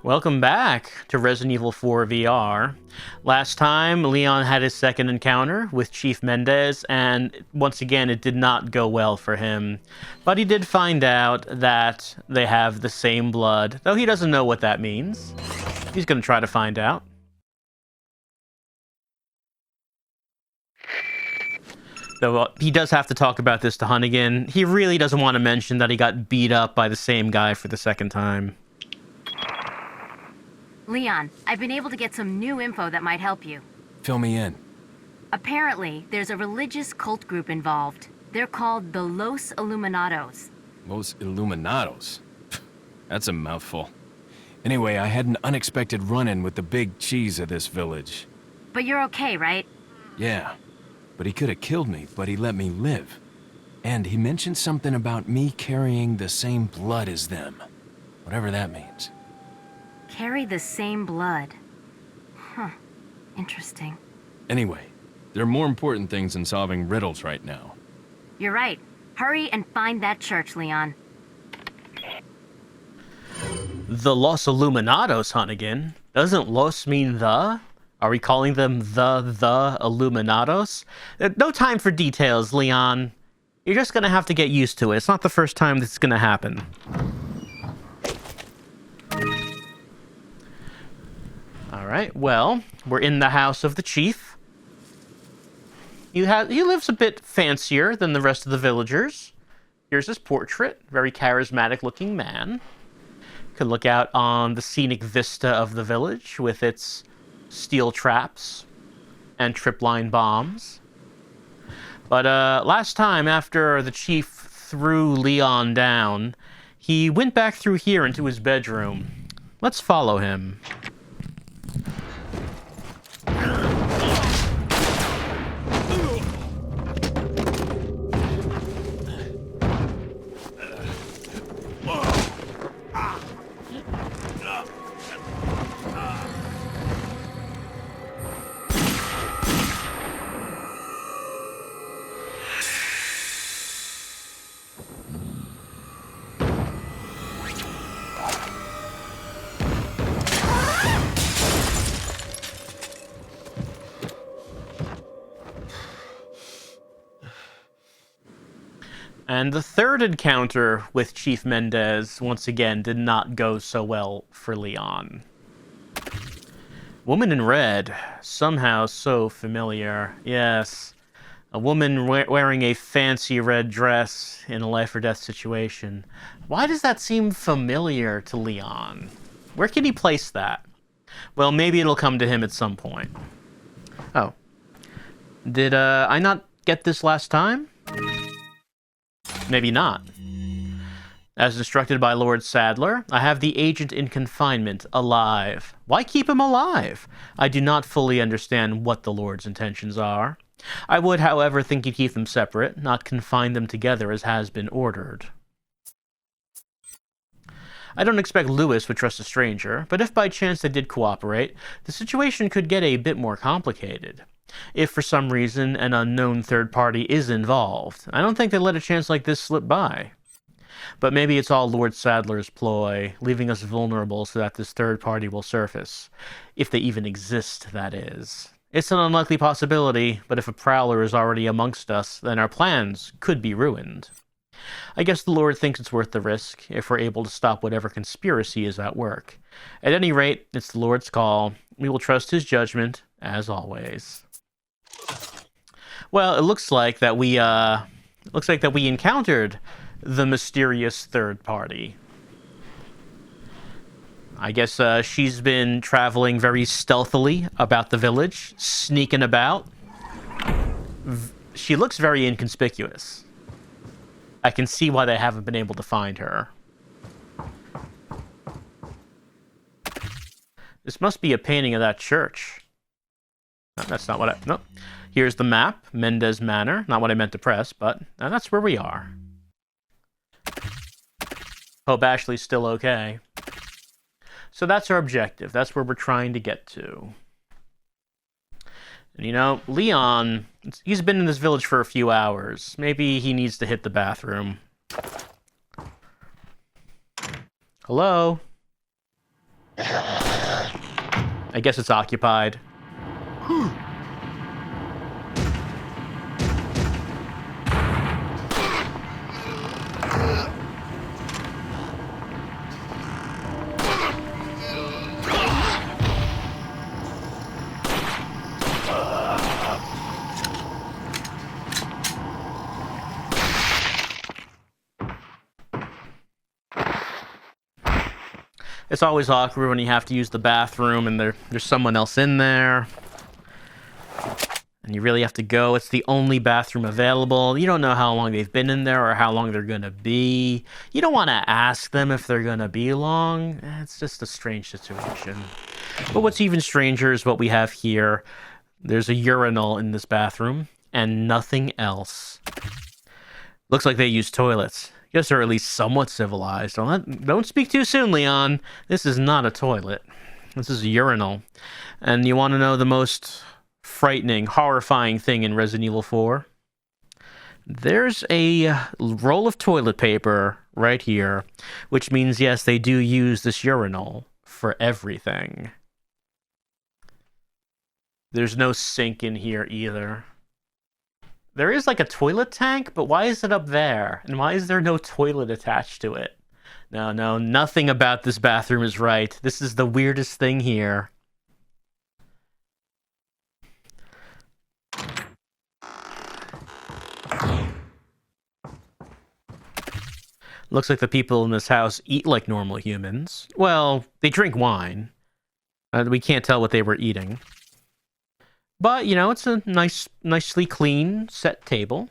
Welcome back to Resident Evil 4 VR. Last time, Leon had his second encounter with Chief Mendez, and once again, it did not go well for him. But he did find out that they have the same blood, though he doesn't know what that means. He's going to try to find out. Though he does have to talk about this to Hunnigan. He really doesn't want to mention that he got beat up by the same guy for the second time. Leon, I've been able to get some new info that might help you. Fill me in. Apparently, there's a religious cult group involved. They're called the Los Illuminados. Los Illuminados? That's a mouthful. Anyway, I had an unexpected run-in with the big cheese of this village. But you're okay, right? Yeah, but he could have killed me, but he let me live. And he mentioned something about me carrying the same blood as them. Whatever that means. Carry the same blood. Huh. Interesting. Anyway, there are more important things than solving riddles right now. You're right. Hurry and find that church, Leon. The Los Illuminados, Hunnigan. Doesn't Los mean the? Are we calling them the Illuminados? No time for details, Leon. You're just gonna have to get used to it. It's not the first time this is gonna happen. Alright, well, we're in the house of the chief. He lives a bit fancier than the rest of the villagers. Here's his portrait. Very charismatic looking man. Could look out on the scenic vista of the village with its steel traps and tripline bombs. But last time, after the chief threw Leon down, he went back through here into his bedroom. Let's follow him. And the third encounter with Chief Mendez, once again, did not go so well for Leon. Woman in red. Somehow so familiar. Yes. A woman wearing a fancy red dress in a life-or-death situation. Why does that seem familiar to Leon? Where can he place that? Well, maybe it'll come to him at some point. Oh. Did I not get this last time? Maybe not. As instructed by Lord Sadler, I have the agent in confinement alive. Why keep him alive? I do not fully understand what the Lord's intentions are. I would, however, think he'd keep them separate, not confine them together as has been ordered. I don't expect Lewis would trust a stranger, but if by chance they did cooperate, the situation could get a bit more complicated. If for some reason an unknown third party is involved, I don't think they'd let a chance like this slip by. But maybe it's all Lord Sadler's ploy, leaving us vulnerable so that this third party will surface. If they even exist, that is. It's an unlikely possibility, but if a prowler is already amongst us, then our plans could be ruined. I guess the Lord thinks it's worth the risk, if we're able to stop whatever conspiracy is at work. At any rate, it's the Lord's call. We will trust his judgment, as always. Well, it looks like that we encountered the mysterious third party. I guess she's been traveling very stealthily about the village, sneaking about. She looks very inconspicuous. I can see why they haven't been able to find her. This must be a painting of that church. No, that's not what I... Nope. Here's the map, Mendez Manor. Not what I meant to press, but that's where we are. Hope Ashley's still okay. So that's our objective. That's where we're trying to get to. And you know, Leon, he's been in this village for a few hours. Maybe he needs to hit the bathroom. Hello? I guess it's occupied. It's always awkward when you have to use the bathroom and there's someone else in there. And you really have to go. It's the only bathroom available. You don't know how long they've been in there or how long they're going to be. You don't want to ask them if they're going to be long. It's just a strange situation. But what's even stranger is what we have here. There's a urinal in this bathroom and nothing else. Looks like they use toilets. Guess they're at least somewhat civilized. Don't speak too soon, Leon. This is not a toilet. This is a urinal. And you want to know the most frightening, horrifying thing in Resident Evil 4? There's a roll of toilet paper right here, which means, yes, they do use this urinal for everything. There's no sink in here either. There is like a toilet tank, but why is it up there? And why is there no toilet attached to it? No, nothing about this bathroom is right. This is the weirdest thing here. Looks like the people in this house eat like normal humans. Well, they drink wine. We can't tell what they were eating. But, you know, it's a nicely clean, set table.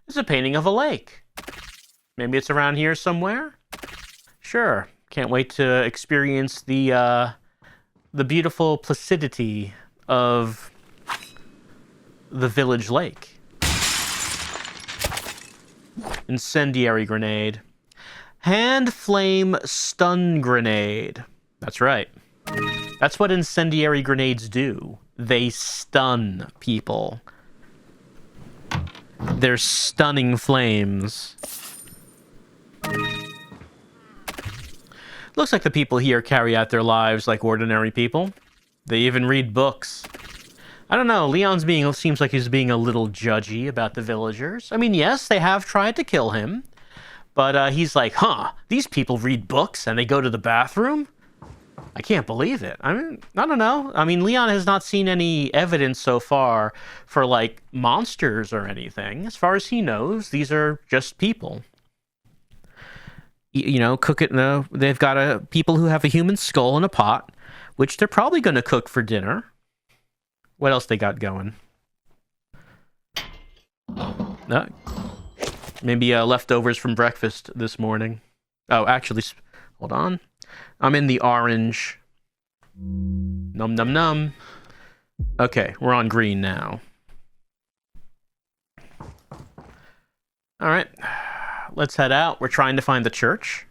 It's a painting of a lake. Maybe it's around here somewhere? Sure. Can't wait to experience the beautiful placidity of the village lake. Incendiary Grenade. Hand flame stun grenade. That's right. That's what incendiary grenades do. They stun people. They're stunning flames. Looks like the people here carry out their lives like ordinary people. They even read books. I don't know, seems like he's being a little judgy about the villagers. I mean, yes, they have tried to kill him. But he's like, these people read books and they go to the bathroom? I can't believe it. I mean, I don't know. I mean, Leon has not seen any evidence so far for, like, monsters or anything. As far as he knows, these are just people. You know, cook it. No, they've got people who have a human skull in a pot, which they're probably going to cook for dinner. What else they got going? No. Maybe leftovers from breakfast this morning. Oh, actually, hold on. I'm in the orange. Num num num. Okay, we're on green now. All right, let's head out. We're trying to find the church.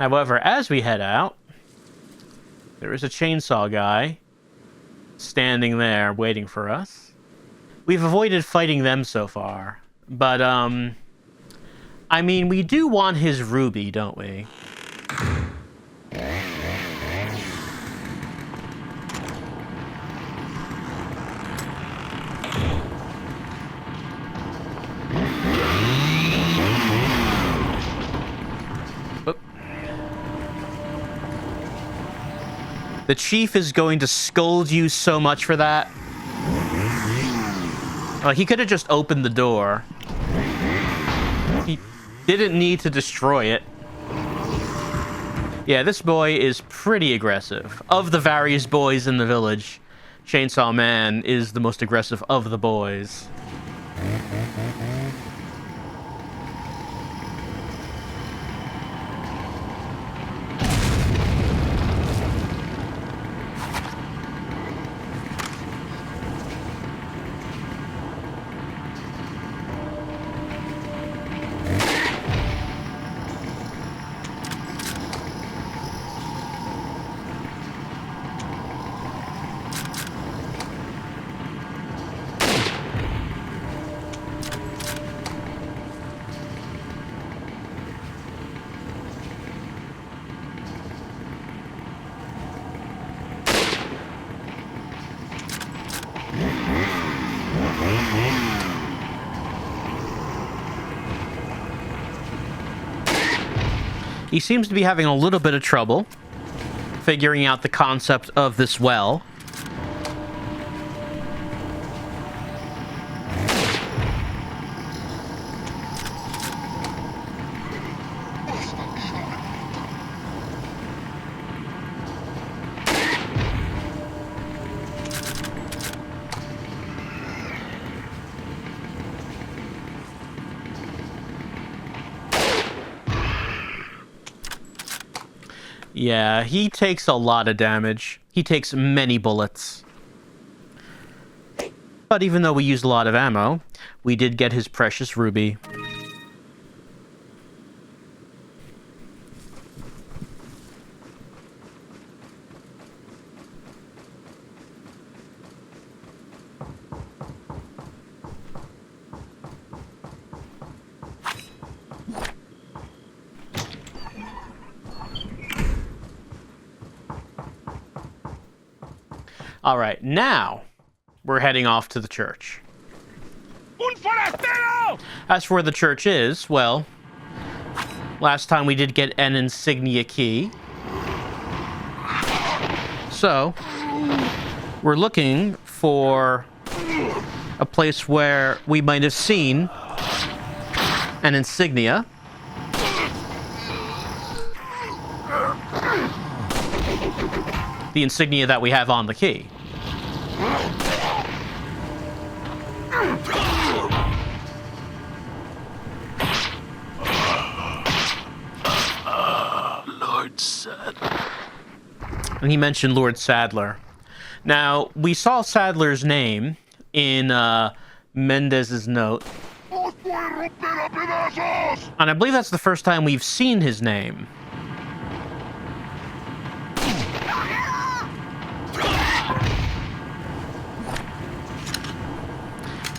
However, as we head out, there is a chainsaw guy standing there waiting for us. We've avoided fighting them so far, but, I mean, we do want his ruby, don't we? Oop. The chief is going to scold you so much for that. He could have just opened the door. He didn't need to destroy it. Yeah, this boy is pretty aggressive. Of the various boys in the village, Chainsaw Man is the most aggressive of the boys. He seems to be having a little bit of trouble figuring out the concept of this well. Yeah, he takes a lot of damage. He takes many bullets. But even though we used a lot of ammo, we did get his precious ruby. All right, now we're heading off to the church. Un forastero! As for where the church is, well, last time we did get an insignia key. So, we're looking for a place where we might have seen an insignia. The insignia that we have on the key. Lord Sadler. And he mentioned Lord Sadler. Now, we saw Sadler's name in Mendez's note. And I believe that's the first time we've seen his name.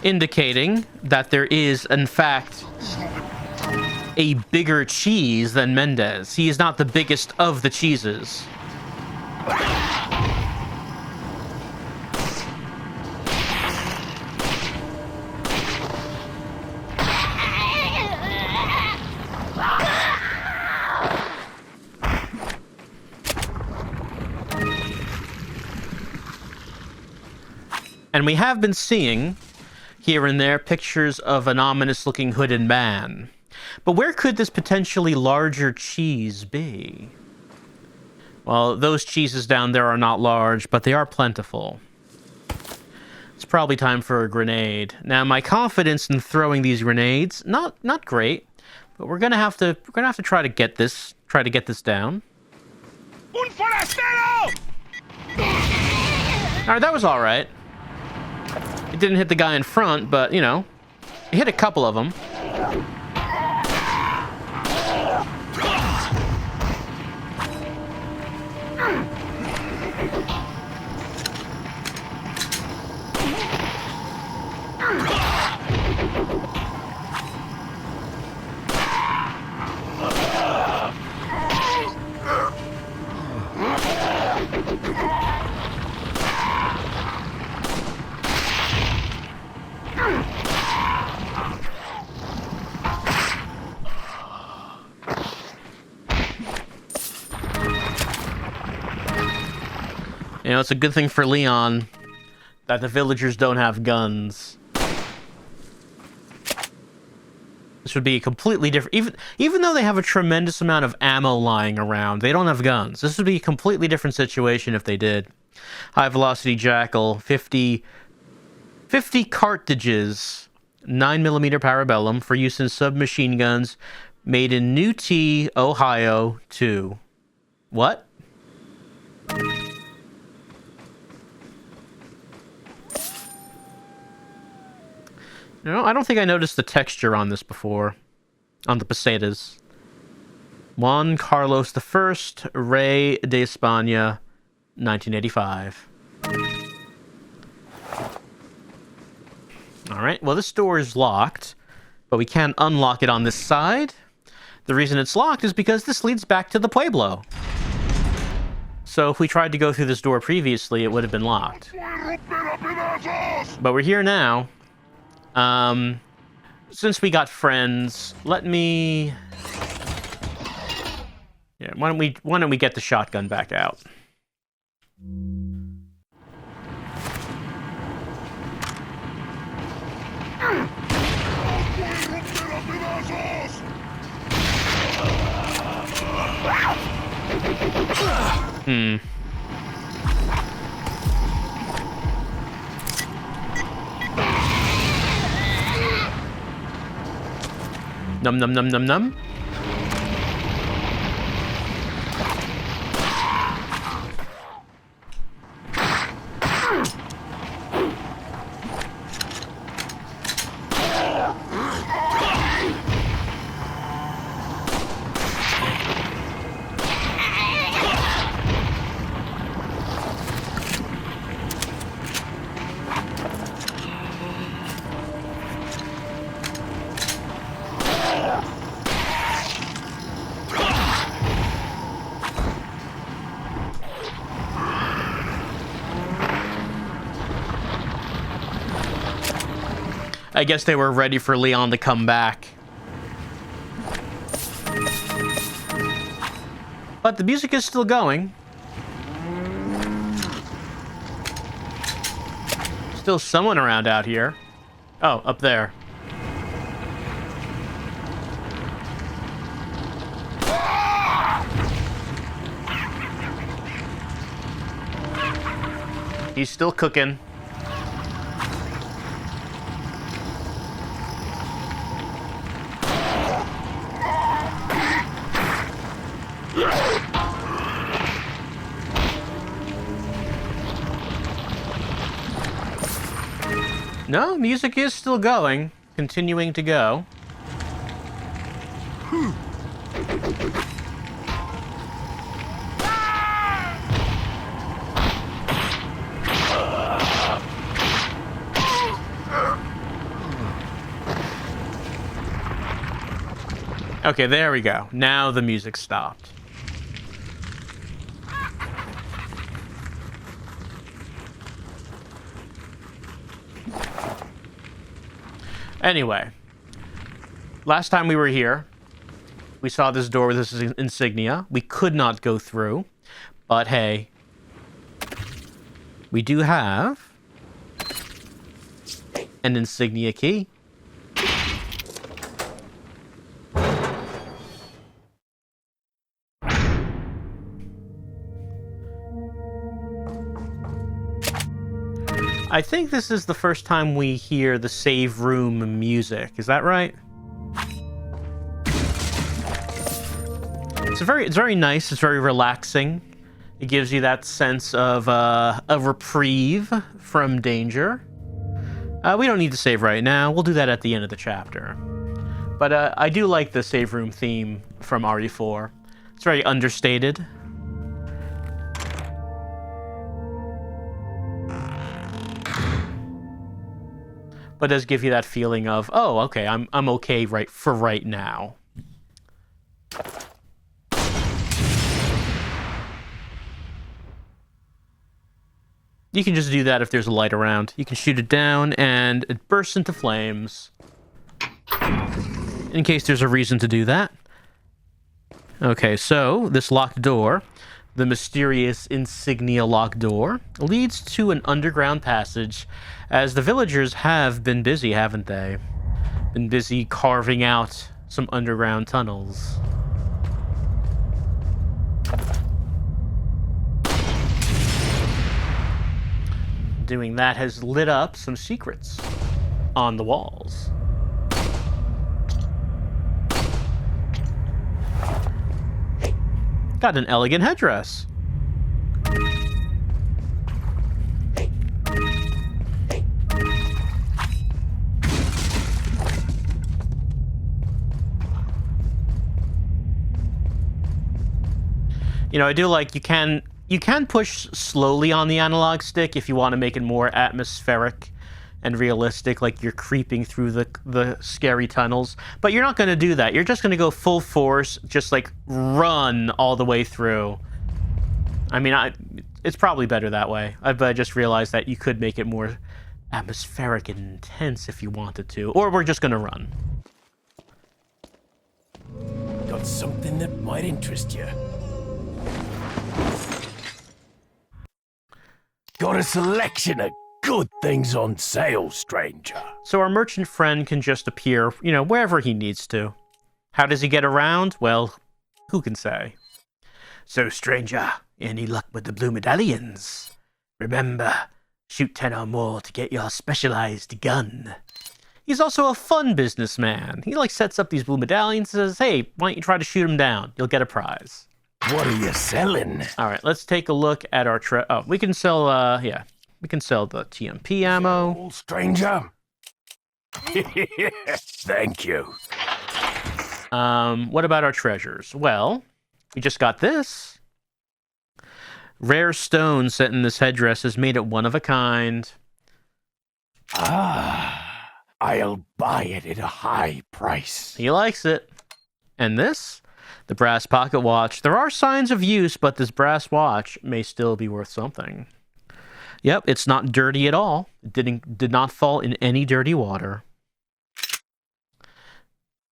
Indicating that there is, in fact, a bigger cheese than Mendez. He is not the biggest of the cheeses. And we have been seeing here and there pictures of an ominous-looking hooded man. But where could this potentially larger cheese be? Well, those cheeses down there are not large, but they are plentiful. It's probably time for a grenade. Now, my confidence in throwing these grenades, not great, but we're gonna have to try to get this down. Un forastero! All right, that was all right. It didn't hit the guy in front, but, you know, it hit a couple of them. You know, it's a good thing for Leon that the villagers don't have guns. This would be a completely different... Even though they have a tremendous amount of ammo lying around, they don't have guns. This would be a completely different situation if they did. High Velocity Jackal, 50 cartridges, 9mm Parabellum for use in submachine guns, made in New Tea, Ohio, 2. What? No, I don't think I noticed the texture on this before. On the pesetas. Juan Carlos I, Rey de España, 1985. Alright, well this door is locked, but we can't unlock it on this side. The reason it's locked is because this leads back to the Pueblo. So if we tried to go through this door previously, it would have been locked. But we're here now. Since we got friends, let me Yeah, why don't we get the shotgun back out? Hmm. Num num num num num. I guess they were ready for Leon to come back. But the music is still going. Still someone around out here. Oh, up there. He's still cooking. No, music is still going, continuing to go. Okay, there we go. Now the music stopped. Anyway, last time we were here, we saw this door with this insignia. We could not go through, but hey, we do have an insignia key. I think this is the first time we hear the save room music. Is that right? It's very nice. It's very relaxing. It gives you that sense of a reprieve from danger. We don't need to save right now. We'll do that at the end of the chapter. But I do like the save room theme from RE4. It's very understated. But does give you that feeling of, oh, okay, I'm okay right now. You can just do that if there's a light around. You can shoot it down and it bursts into flames. In case there's a reason to do that. Okay, so this locked door, the mysterious insignia locked door, leads to an underground passage, as the villagers have been busy, haven't they? Been busy carving out some underground tunnels. Doing that has lit up some secrets on the walls. Got an elegant headdress. You know, I do like you can push slowly on the analog stick if you want to make it more atmospheric and realistic, like you're creeping through the scary tunnels. But you're not going to do that. You're just going to go full force, just like run all the way through. I mean, it's probably better that way. But I just realized that you could make it more atmospheric and intense if you wanted to. Or we're just going to run. Got something that might interest you. Got a selection of good things on sale, stranger. So our merchant friend can just appear, wherever he needs to. How does he get around? Well, who can say? So, stranger, any luck with the blue medallions? Remember, shoot 10 or more to get your specialized gun. He's also a fun businessman. He sets up these blue medallions and says, hey, why don't you try to shoot him down? You'll get a prize. What are you selling? All right, let's take a look at our we can sell, we can sell the TMP ammo. Old stranger? Thank you. What about our treasures? Well, we just got this. Rare stone set in this headdress has made it one of a kind. I'll buy it at a high price. He likes it. And this? The brass pocket watch. There are signs of use, but this brass watch may still be worth something. Yep, it's not dirty at all. It did not fall in any dirty water.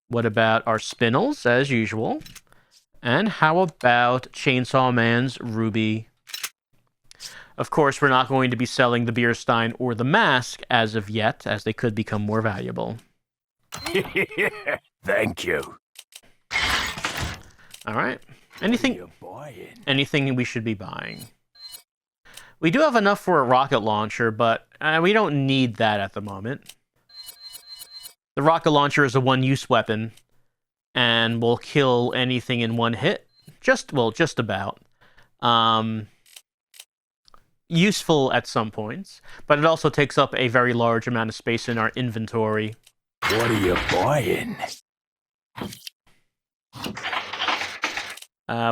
What about our spinels, as usual? And how about Chainsaw Man's ruby? Of course, we're not going to be selling the beer stein or the mask as of yet, as they could become more valuable. Thank you. All right. Anything we should be buying? We do have enough for a rocket launcher, but we don't need that at the moment. The rocket launcher is a one-use weapon, and will kill anything in one hit. Just about. Useful at some points, but it also takes up a very large amount of space in our inventory. What are you buying?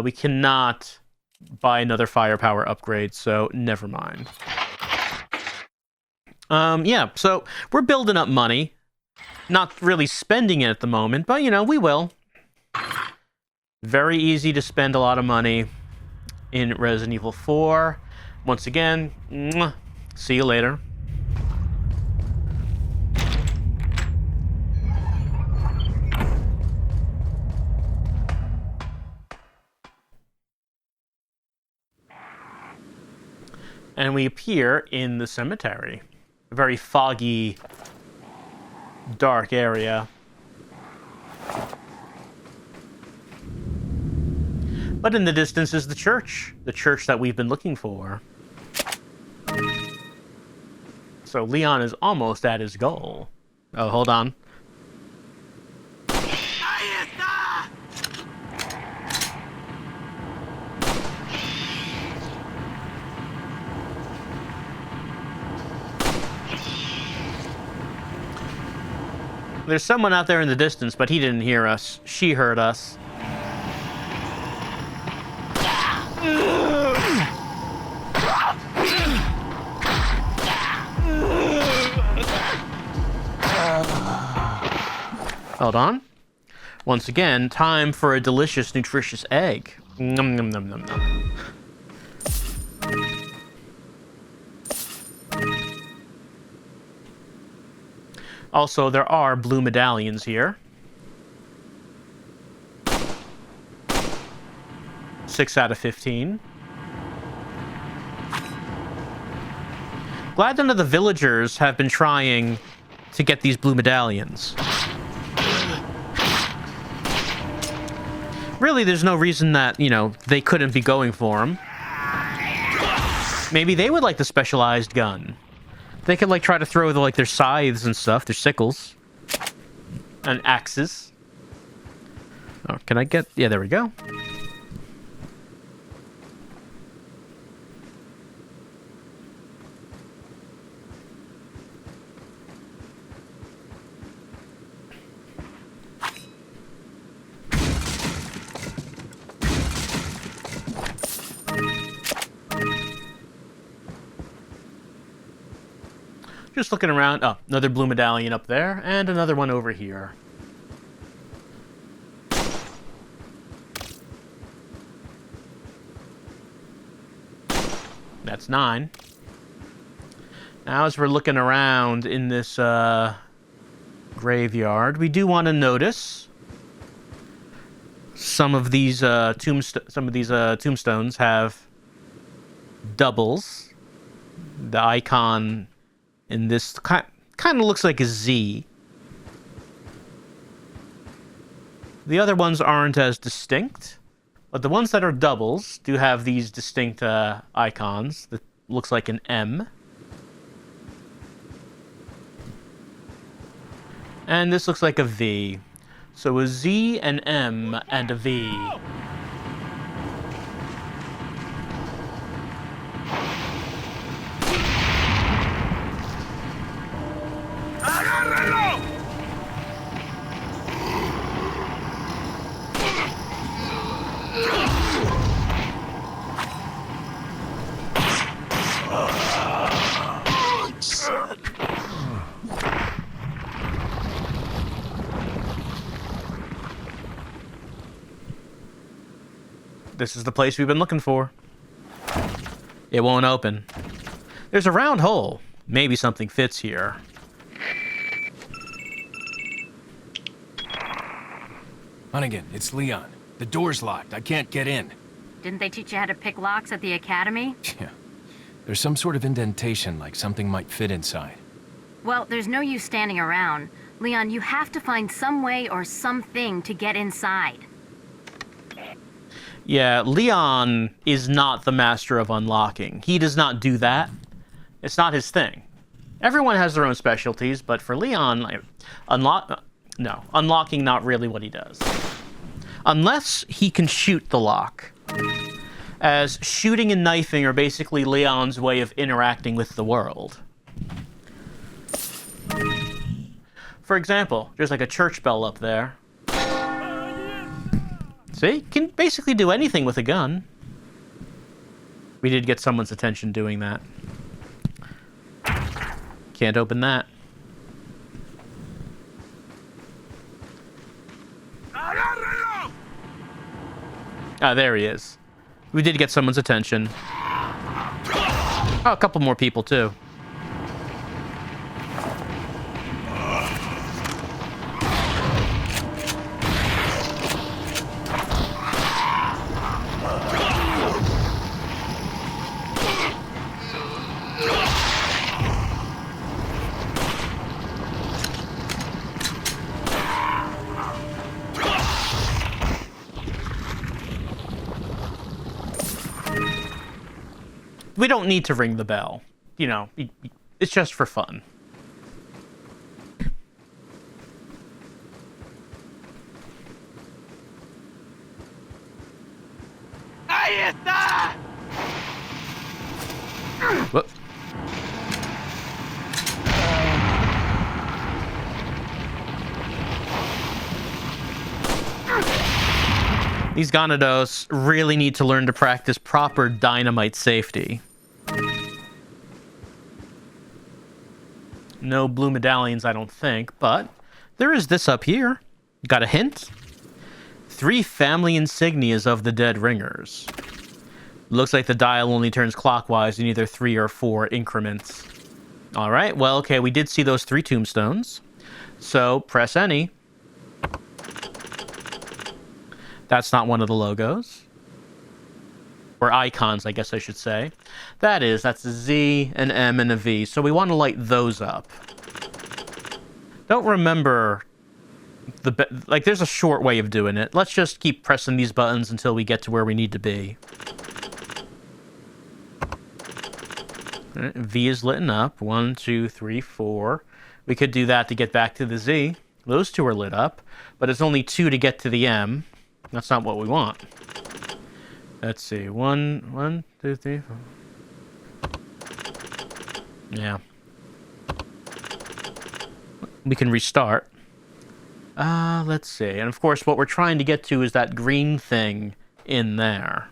We cannot buy another firepower upgrade, so never mind. Yeah, so we're building up money. Not really spending it at the moment, but, we will. Very easy to spend a lot of money in Resident Evil 4. Once again, see you later. And we appear in the cemetery. A very foggy, dark area. But in the distance is the church that we've been looking for. So Leon is almost at his goal. Oh, hold on. There's someone out there in the distance, but he didn't hear us. She heard us. Hold on. Once again, time for a delicious, nutritious egg. Nom nom nom nom nom. Also, there are blue medallions here. 6 out of 15. Glad none of the villagers have been trying to get these blue medallions. Really, there's no reason that, they couldn't be going for them. Maybe they would like the specialized gun. They could, try to throw, their scythes and stuff, their sickles. And axes. Oh, can I get... Yeah, there we go. Just looking around. Oh, another blue medallion up there, and another one over here. That's 9. Now, as we're looking around in this graveyard, we do want to notice some of these tombstones have doubles. The icon in this kind of looks like a Z. The other ones aren't as distinct, but the ones that are doubles do have these distinct icons that looks like an M. And this looks like a V. So a Z, an M, and a V. ¡Agárralo! This is the place we've been looking for. It won't open. There's a round hole. Maybe something fits here. Hunnigan, it's Leon. The door's locked. I can't get in. Didn't they teach you how to pick locks at the academy? Yeah. There's some sort of indentation, like something might fit inside. Well, there's no use standing around. Leon, you have to find some way or something to get inside. Yeah, Leon is not the master of unlocking. He does not do that. It's not his thing. Everyone has their own specialties, but for Leon, like, unlocking not really what he does. Unless he can shoot the lock. As shooting and knifing are basically Leon's way of interacting with the world. For example, there's like a church bell up there. See? Can basically do anything with a gun. We did get someone's attention doing that. Can't open that. ¡Agárralo! Ah, there he is. We did get someone's attention. Oh, a couple more people, too. We don't need to ring the bell. You know, it's just for fun. ¡Ahí está! Whoop. These Ganados really need to learn to practice proper dynamite safety. No blue medallions, I don't think, but there is this up here. Got a hint? 3 family insignias of the dead ringers. Looks like the dial only turns clockwise in either 3 or 4 increments. All right, well, okay, we did see those 3 tombstones. So press any. That's not one of the logos. Or icons, I guess I should say. That's a Z, an M, and a V. So we want to light those up. Don't remember there's a short way of doing it. Let's just keep pressing these buttons until we get to where we need to be. All right, V is lit up. 1, 2, 3, 4. We could do that to get back to the Z. Those 2 are lit up, but it's only 2 to get to the M. That's not what we want. Let's see. 1, 2, 3, 4. Yeah. We can restart. Let's see. And of course, what we're trying to get to is that green thing in there.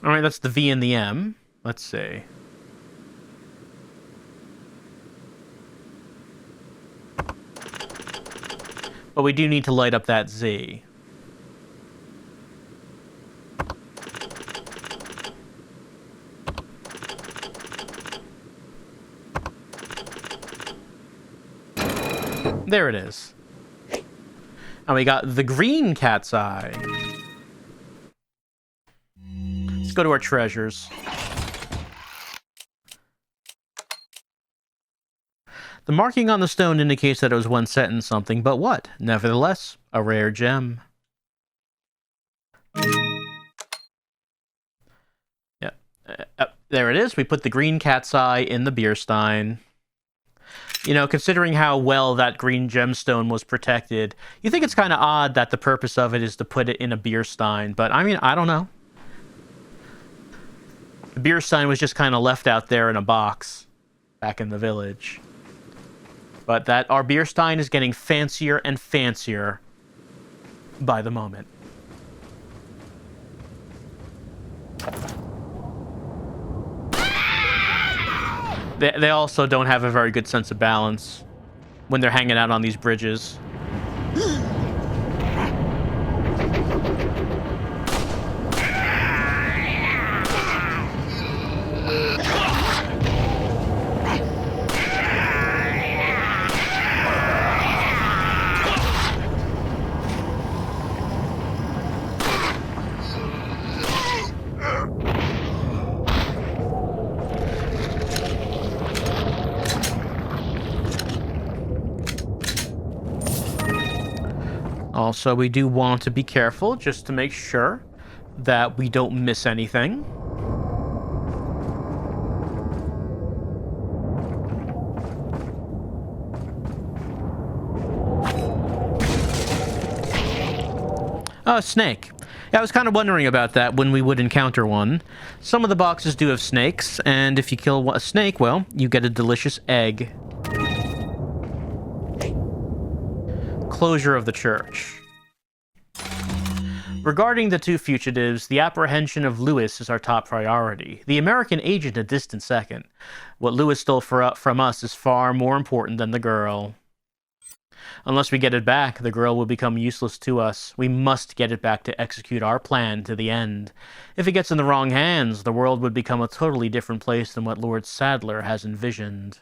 All right, that's the V and the M. Let's see. But we do need to light up that Z. There it is. And we got the green cat's eye. go to our treasures. The marking on the stone indicates that it was once set in something, but what? Nevertheless, a rare gem. Yeah. There it is. We put the green cat's eye in the beer stein. You know, considering how well that green gemstone was protected, you think it's kind of odd that the purpose of it is to put it in a beer stein, but I mean, I don't know. The beer stein was just kind of left out there in a box back in the village. But that our beer stein is getting fancier and fancier by the moment. They also don't have a very good sense of balance when they're hanging out on these bridges. Also, we do want to be careful just to make sure that we don't miss anything. Oh, snake. Yeah, I was kind of wondering about that when we would encounter one. Some of the boxes do have snakes, and if you kill a snake, well, you get a delicious egg. Closure of the church. Regarding the two fugitives, the apprehension of Lewis is our top priority. The American agent a distant second. What Lewis stole from us is far more important than the girl. Unless we get it back, the girl will become useless to us. We must get it back to execute our plan to the end. If it gets in the wrong hands, the world would become a totally different place than what Lord Sadler has envisioned.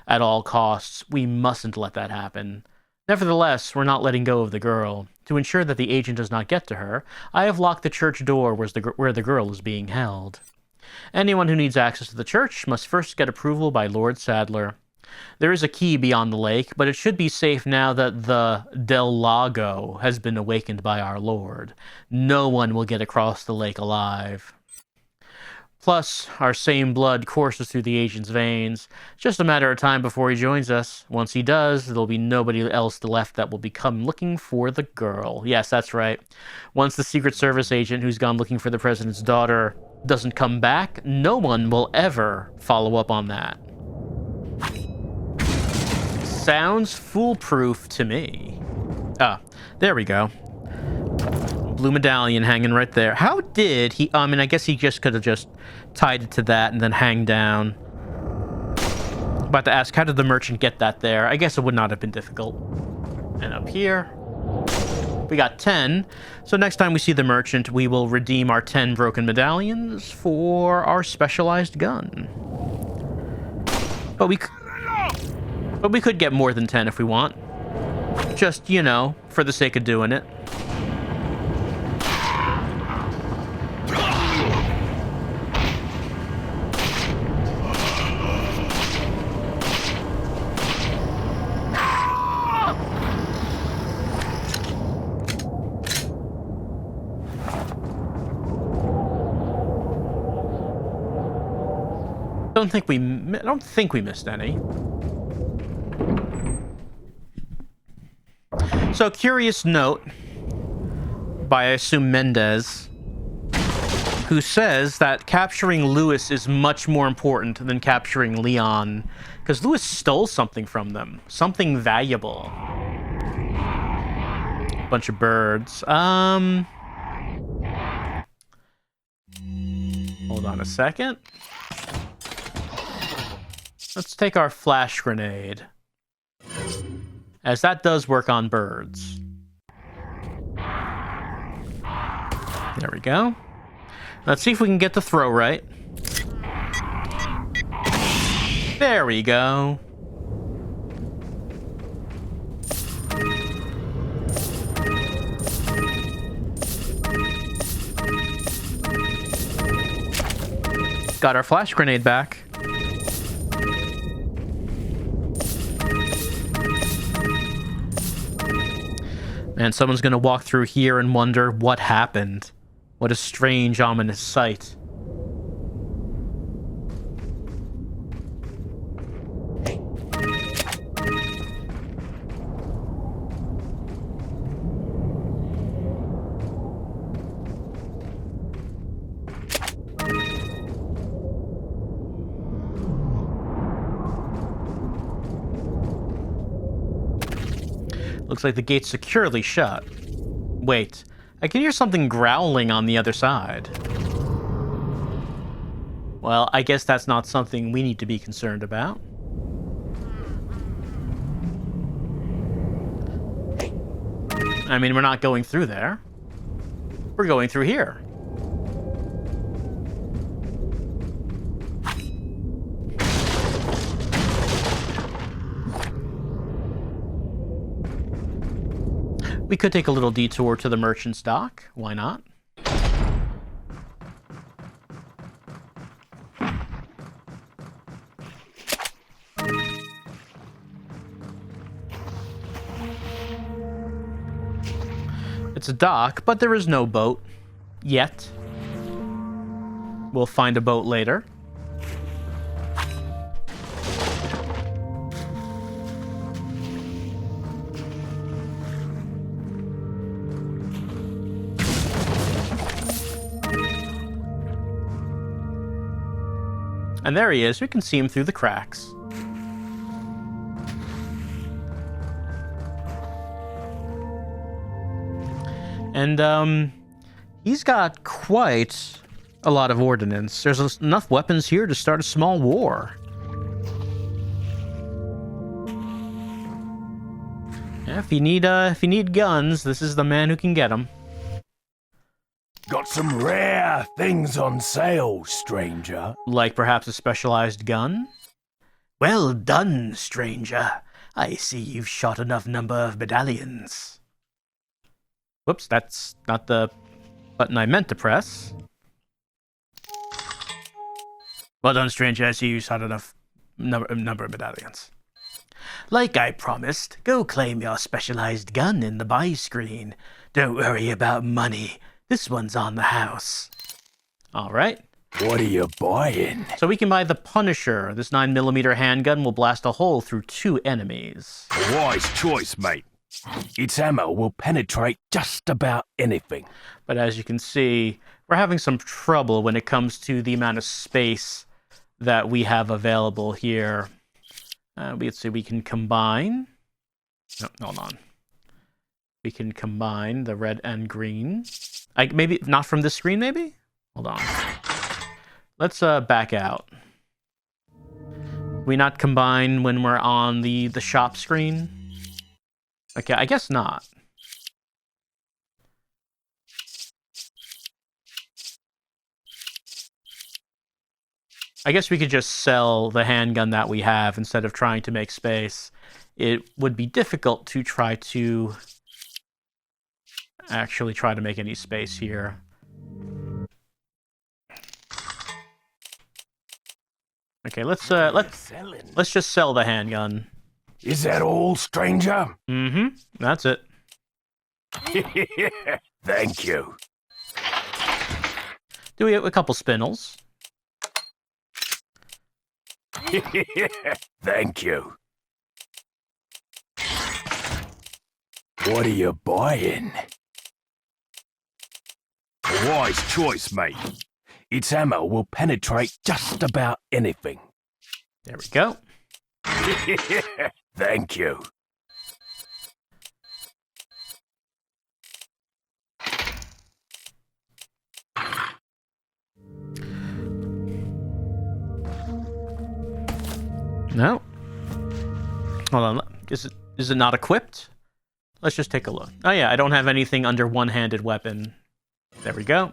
At all costs, we mustn't let that happen. Nevertheless, we're not letting go of the girl. To ensure that the agent does not get to her, I have locked the church door where the girl is being held. Anyone who needs access to the church must first get approval by Lord Sadler. There is a key beyond the lake, but it should be safe now that the Del Lago has been awakened by our Lord. No one will get across the lake alive. Plus, our same blood courses through the agent's veins. It's just a matter of time before he joins us. Once he does, there'll be nobody else left that will become looking for the girl. Yes, that's right. Once the Secret Service agent who's gone looking for the president's daughter doesn't come back, no one will ever follow up on that. Sounds foolproof to me. Ah, there we go. Blue medallion hanging right there. How did he... I mean, I guess he just could have just tied it to that and then hang down. About to ask, how did the merchant get that there? I guess it would not have been difficult. And up here, we got 10. So next time we see the merchant, we will redeem our 10 broken medallions for our specialized gun. But we could get more than 10 if we want. Just, you know, for the sake of doing it. I don't think we missed any. So, curious note by, I assume, Mendez, who says that capturing Lewis is much more important than capturing Leon, because Lewis stole something from them, something valuable. Bunch of birds. Hold on a second. Let's take our flash grenade, as that does work on birds. There we go. Let's see if we can get the throw right. There we go. got our flash grenade back. And someone's gonna walk through here and wonder what happened. What a strange, ominous sight. Looks like the gate's securely shut. Wait, I can hear something growling on the other side. Well, I guess that's not something we need to be concerned about. I mean, we're not going through there. We're going through here. We could take a little detour to the merchant's dock. Why not? It's a dock, but there is no boat. Yet. We'll find a boat later. And there he is. We can see him through the cracks. And, he's got quite a lot of ordnance. There's enough weapons here to start a small war. Yeah, if you need guns, this is the man who can get them. Got some rare things on sale, stranger. Like perhaps a specialized gun? Well done, stranger. I see you've shot enough number of medallions. Whoops, that's not the button I meant to press. Well done, stranger. I see you shot enough number of medallions. Like I promised, go claim your specialized gun in the buy screen. Don't worry about money. This one's on the house. All right. What are you buying? So we can buy the Punisher. This 9mm handgun will blast a hole through 2 enemies. A wise choice, mate. Its ammo will penetrate just about anything. But as you can see, we're having some trouble when it comes to the amount of space that we have available here. Let's see, we can combine. No, hold on. We can combine the red and green. Maybe not from this screen, maybe? Hold on. Let's back out. We not combine when we're on the shop screen? Okay, I guess not. I guess we could just sell the handgun that we have instead of trying to make space. It would be difficult to try to actually try to make any space here. Okay, let's just sell the handgun. Is that all, stranger? Mm-hmm. That's it. Thank you. Do we have a couple spindles? Thank you. What are you buying? A wise choice, mate. Its ammo will penetrate just about anything. There we go. Thank you. No. Hold on. Is it not equipped? Let's just take a look. Oh yeah, I don't have anything under one-handed weapon. There we go.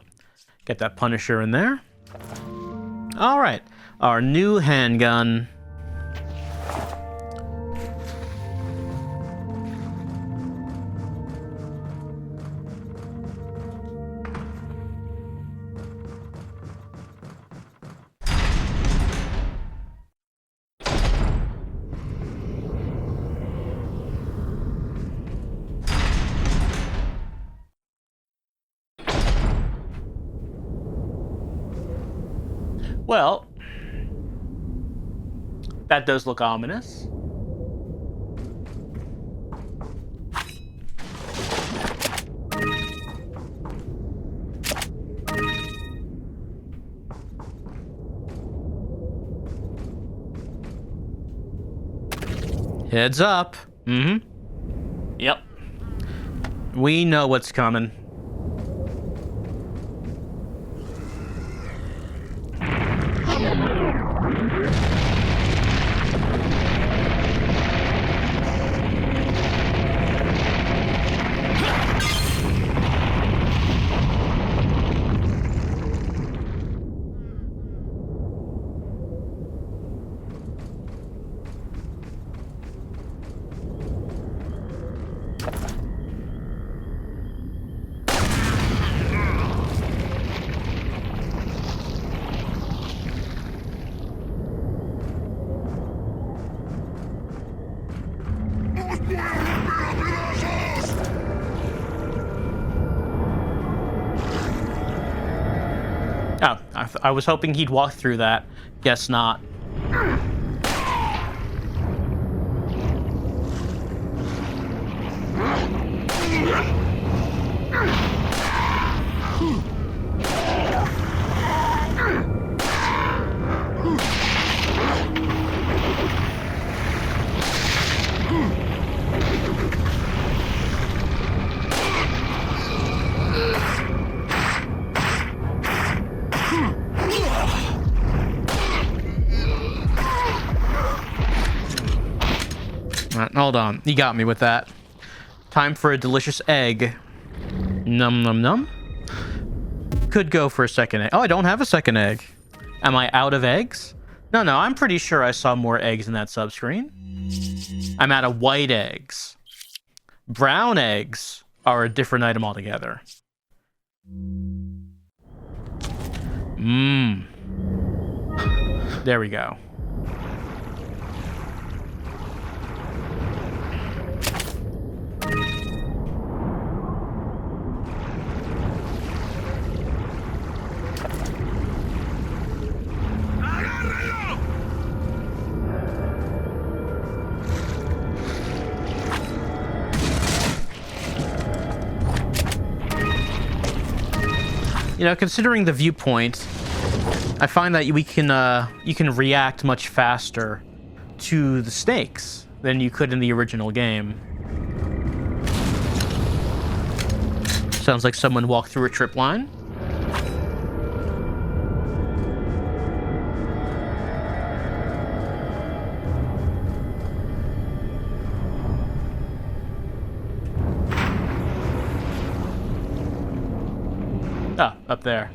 Get that Punisher in there. All right. Our new handgun. Well, that does look ominous. Heads up. Mm-hmm. Yep. We know what's coming. Oh, I was hoping he'd walk through that. Guess not. Hold on. You got me with that. Time for a delicious egg. Num num num. Could go for a second egg. Oh, I don't have a second egg. Am I out of eggs? No, I'm pretty sure I saw more eggs in that subscreen. I'm out of white eggs. Brown eggs are a different item altogether. There we go. You know, considering the viewpoint, I find that you can react much faster to the snakes than you could in the original game. Sounds like someone walked through a trip line. Ah, up there.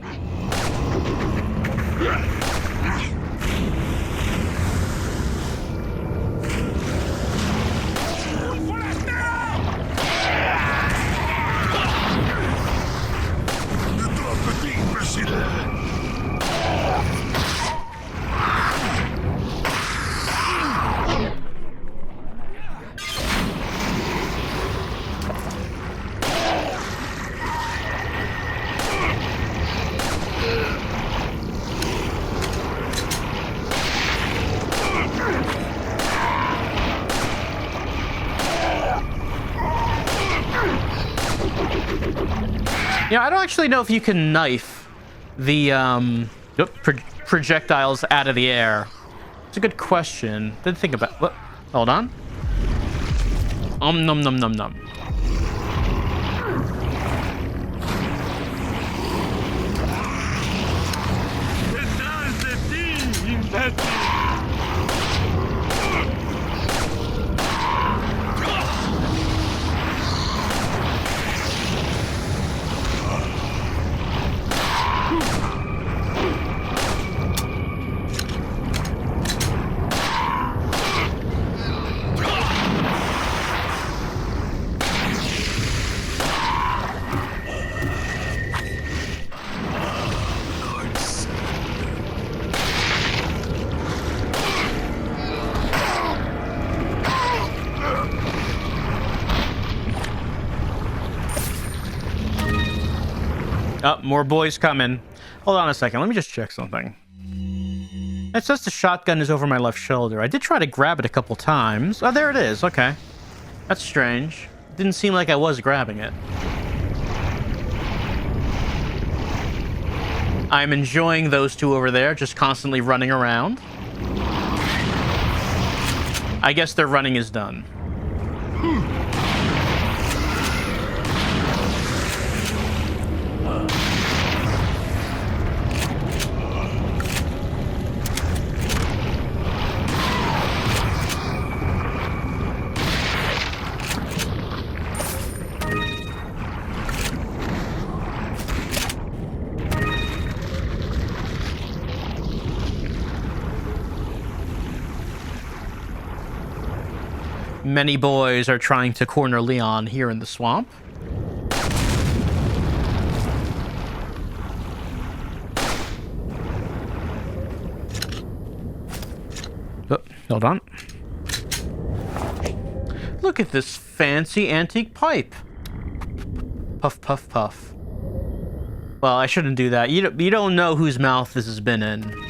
Yeah, I don't actually know if you can knife the projectiles out of the air. It's a good question. Didn't think about. What? Hold on. Num num num num. Oh, more boys coming. Hold on a second. Let me just check something. It says the shotgun is over my left shoulder. I did try to grab it a couple times. Oh, there it is. Okay. That's strange. Didn't seem like I was grabbing it. I'm enjoying those two over there, just constantly running around. I guess their running is done. Many boys are trying to corner Leon here in the swamp. Oh, hold on. Look at this fancy antique pipe. Puff, puff, puff. Well, I shouldn't do that. You don't know whose mouth this has been in.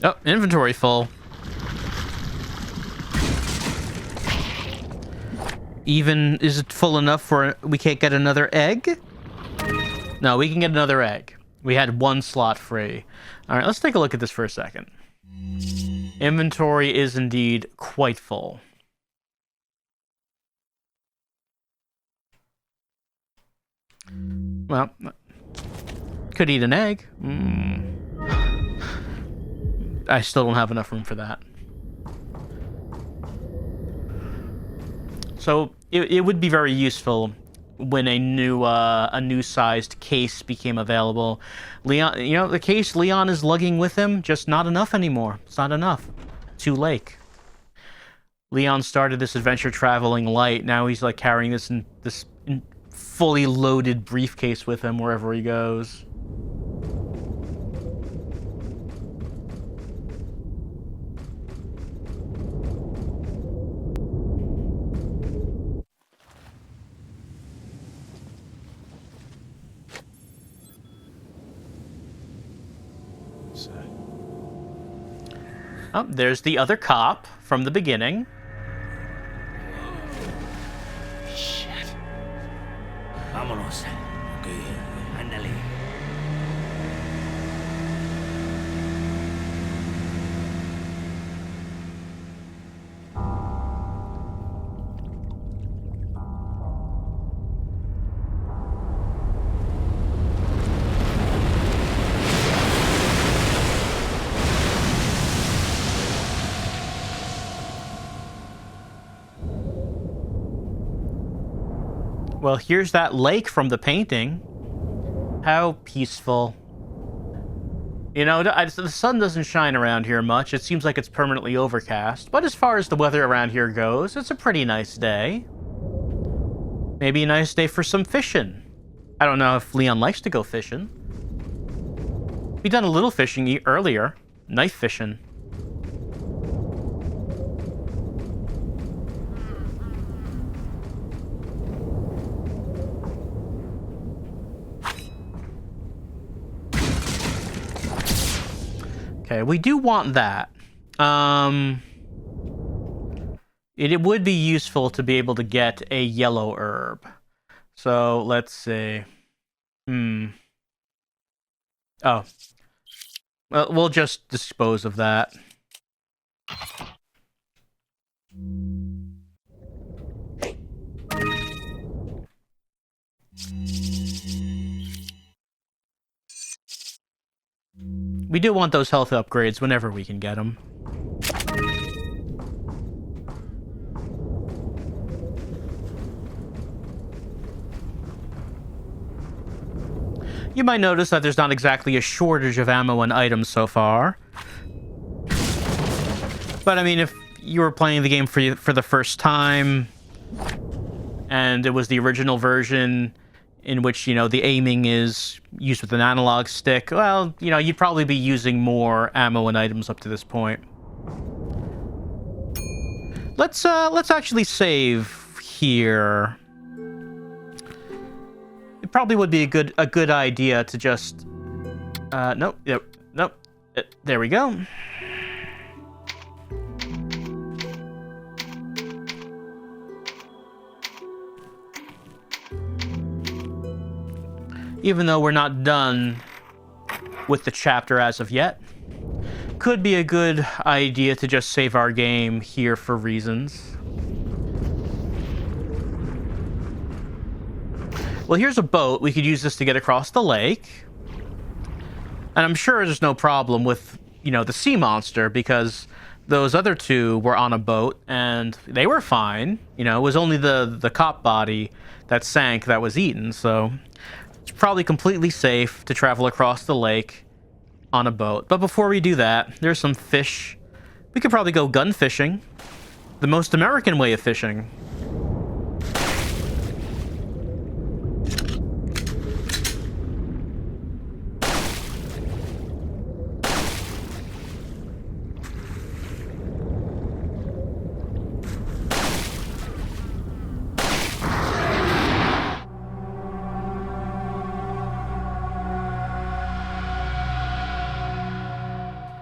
Oh, inventory full. Even, is it full enough for we can't get another egg? No, we can get another egg. We had one slot free. All right, let's take a look at this for a second. Inventory is indeed quite full. Well, could eat an egg. I still don't have enough room for that. So it would be very useful when a new sized case became available. Leon, the case Leon is lugging with him, just not enough anymore. It's not enough. Too late. Leon started this adventure traveling light. Now he's like carrying this fully loaded briefcase with him wherever he goes. Oh, there's the other cop from the beginning. Shit. Vámonos. Okay, ándale. Well, here's that lake from the painting. How peaceful. The sun doesn't shine around here much. It seems like it's permanently overcast. But as far as the weather around here goes, it's a pretty nice day. Maybe a nice day for some fishing. I don't know if Leon likes to go fishing. We done a little fishing earlier. Knife fishing. Okay, we do want that. It would be useful to be able to get a yellow herb. So let's see. Oh. Well, we'll just dispose of that. We do want those health upgrades whenever we can get them. You might notice that there's not exactly a shortage of ammo and items so far. But I mean, if you were playing the game for the first time, and it was the original version in which, you know, the aiming is used with an analog stick, well, you know, you'd probably be using more ammo and items up to this point. Let's actually save here. It probably would be a good idea to just nope, yep, nope. There we go. Even though we're not done with the chapter as of yet, could be a good idea to just save our game here for reasons. Well, here's a boat. We could use this to get across the lake. And I'm sure there's no problem with, you know, the sea monster, because those other two were on a boat and they were fine. You know, it was only the cop body that sank that was eaten, so it's probably completely safe to travel across the lake on a boat. But before we do that, there's some fish. We could probably go gun fishing. The most American way of fishing.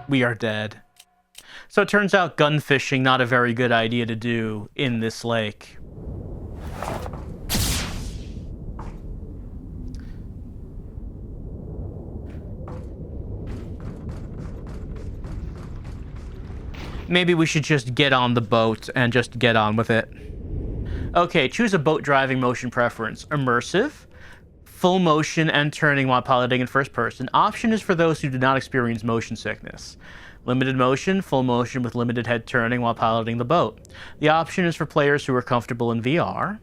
We are dead. So it turns out gun fishing not a very good idea to do in this lake. Maybe we should just get on the boat and just get on with it. Okay, choose a boat driving motion preference. Immersive, full motion and turning while piloting in first person. Option is for those who do not experience motion sickness. Limited motion, full motion with limited head turning while piloting the boat. The option is for players who are comfortable in VR.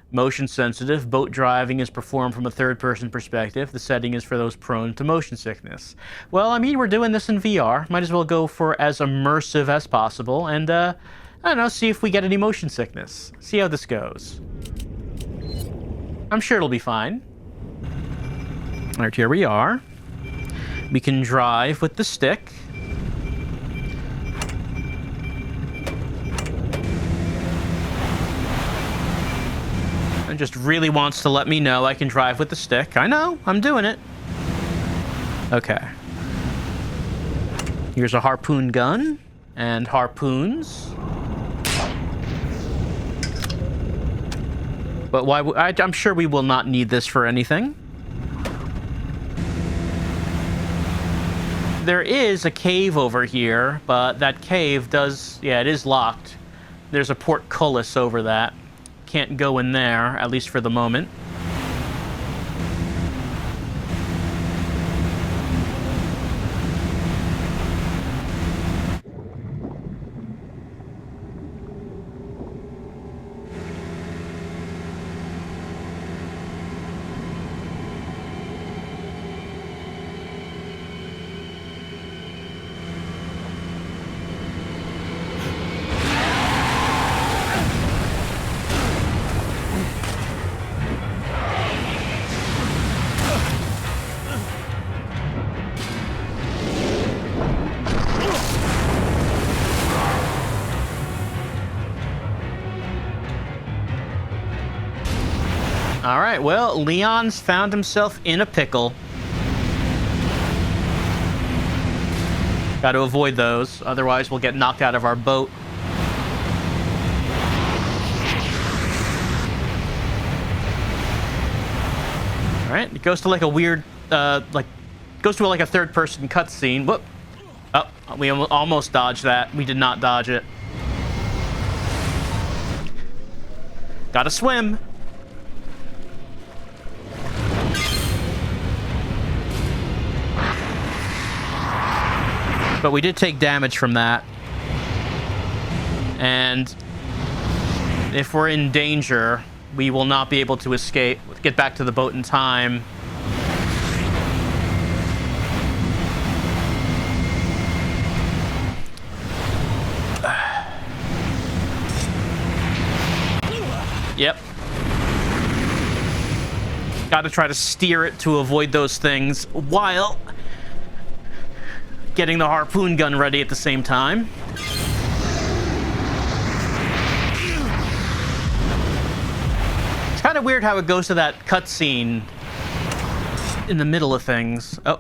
Motion sensitive, boat driving is performed from a third person perspective. The setting is for those prone to motion sickness. Well, I mean, we're doing this in VR. Might as well go for as immersive as possible and, I don't know, see if we get any motion sickness. See how this goes. I'm sure it'll be fine. Alright, here we are. We can drive with the stick. It just really wants to let me know I can drive with the stick. I know, I'm doing it. Okay. Here's a harpoon gun and harpoons. But why? I'm sure we will not need this for anything. There is a cave over here, but that cave does... Yeah, it is locked. There's a portcullis over that. Can't go in there, at least for the moment. Alright, well, Leon's found himself in a pickle. Got to avoid those, otherwise we'll get knocked out of our boat. All right, it goes to like a weird, goes to like a third-person cutscene. Whoop! Oh, we almost dodged that. We did not dodge it. Gotta swim. But we did take damage from that. And if we're in danger, we will not be able to escape, get back to the boat in time. Yep. Gotta try to steer it to avoid those things while getting the harpoon gun ready at the same time. It's kind of weird how it goes to that cutscene in the middle of things. Oh.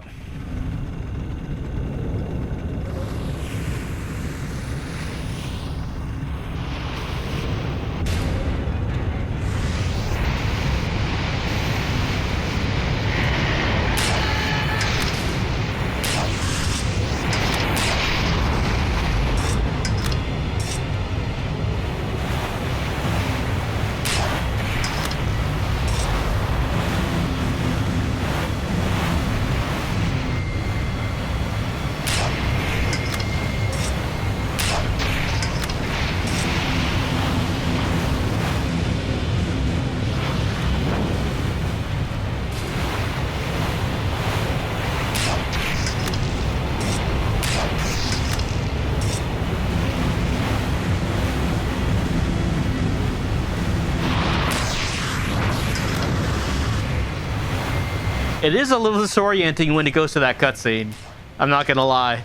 It is a little disorienting when it goes to that cutscene. I'm not gonna lie.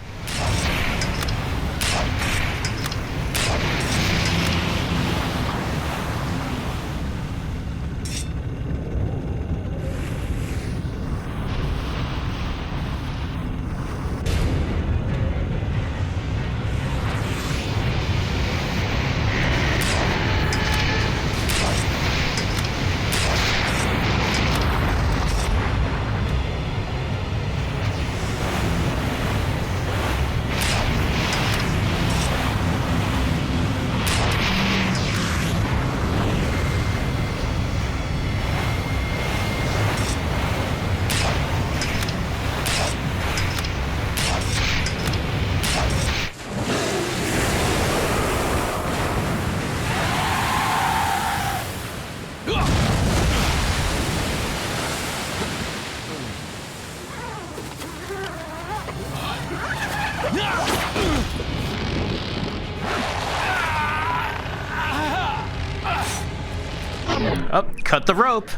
Oh, cut the rope.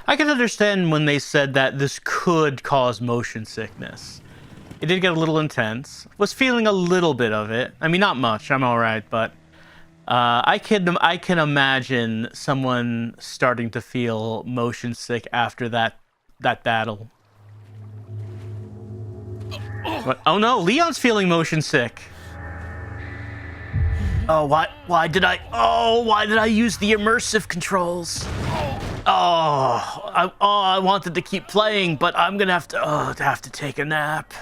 I can understand when they said that this could cause motion sickness. It did get a little intense. Was feeling a little bit of it. I mean, not much. I'm all right, but I can imagine someone starting to feel motion sick after that battle. What? Oh no, Leon's feeling motion sick. Oh, why did I use the immersive controls? I wanted to keep playing, but I'm gonna have to take a nap.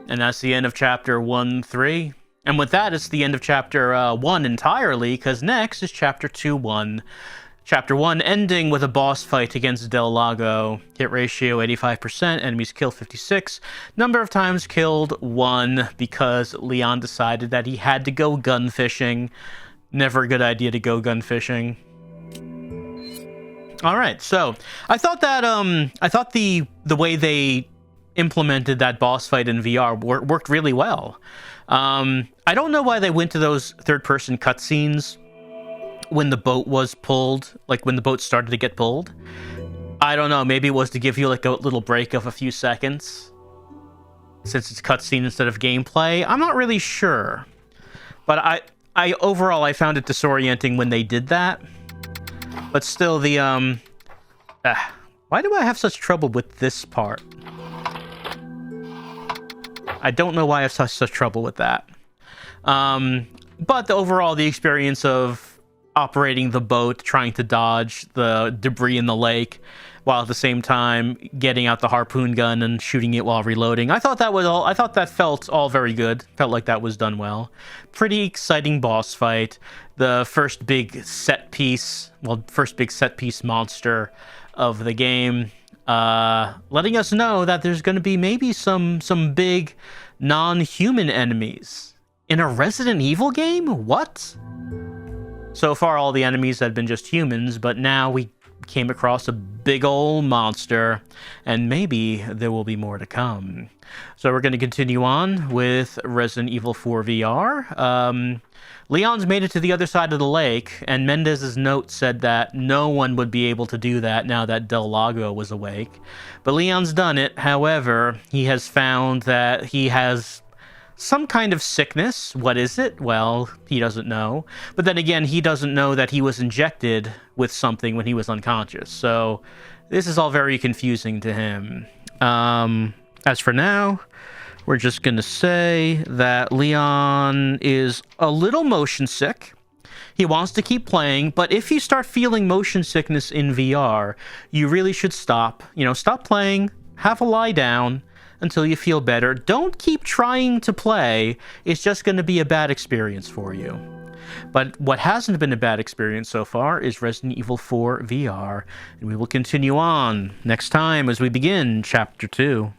And that's the end of chapter 1-3. And with that, it's the end of chapter 1 entirely, because next is chapter 2-1. Chapter 1 ending with a boss fight against Del Lago. Hit ratio 85%, enemies killed 56. Number of times killed 1, because Leon decided that he had to go gun fishing. Never a good idea to go gun fishing. All right, so I thought that the way they implemented that boss fight in VR worked really well. I don't know why they went to those third-person cutscenes when the boat was pulled, like when the boat started to get pulled. I don't know. Maybe it was to give you like a little break of a few seconds, since it's cutscene instead of gameplay. I'm not really sure, but I overall I found it disorienting when they did that. But still, the why do I have such trouble with this part? I don't know why I have such trouble with that. But overall, the experience of operating the boat, trying to dodge the debris in the lake, while at the same time getting out the harpoon gun and shooting it while reloading. I thought that felt all very good. Felt like that was done well. Pretty exciting boss fight. The first big set piece monster of the game. Letting us know that there's going to be maybe some big non-human enemies in a Resident Evil game? What? So far, all the enemies had been just humans, but now we came across a big old monster, and maybe there will be more to come. So we're going to continue on with Resident Evil 4 VR. Leon's made it to the other side of the lake, and Mendez's note said that no one would be able to do that now that Del Lago was awake. But Leon's done it. However, he has found that he has some kind of sickness. What is it? Well, he doesn't know. But then again, he doesn't know that he was injected with something when he was unconscious. So this is all very confusing to him. As for now, we're just going to say that Leon is a little motion sick. He wants to keep playing, but if you start feeling motion sickness in VR, you really should stop. Stop playing, have a lie down until you feel better. Don't keep trying to play. It's just going to be a bad experience for you. But what hasn't been a bad experience so far is Resident Evil 4 VR, and we will continue on next time as we begin Chapter 2.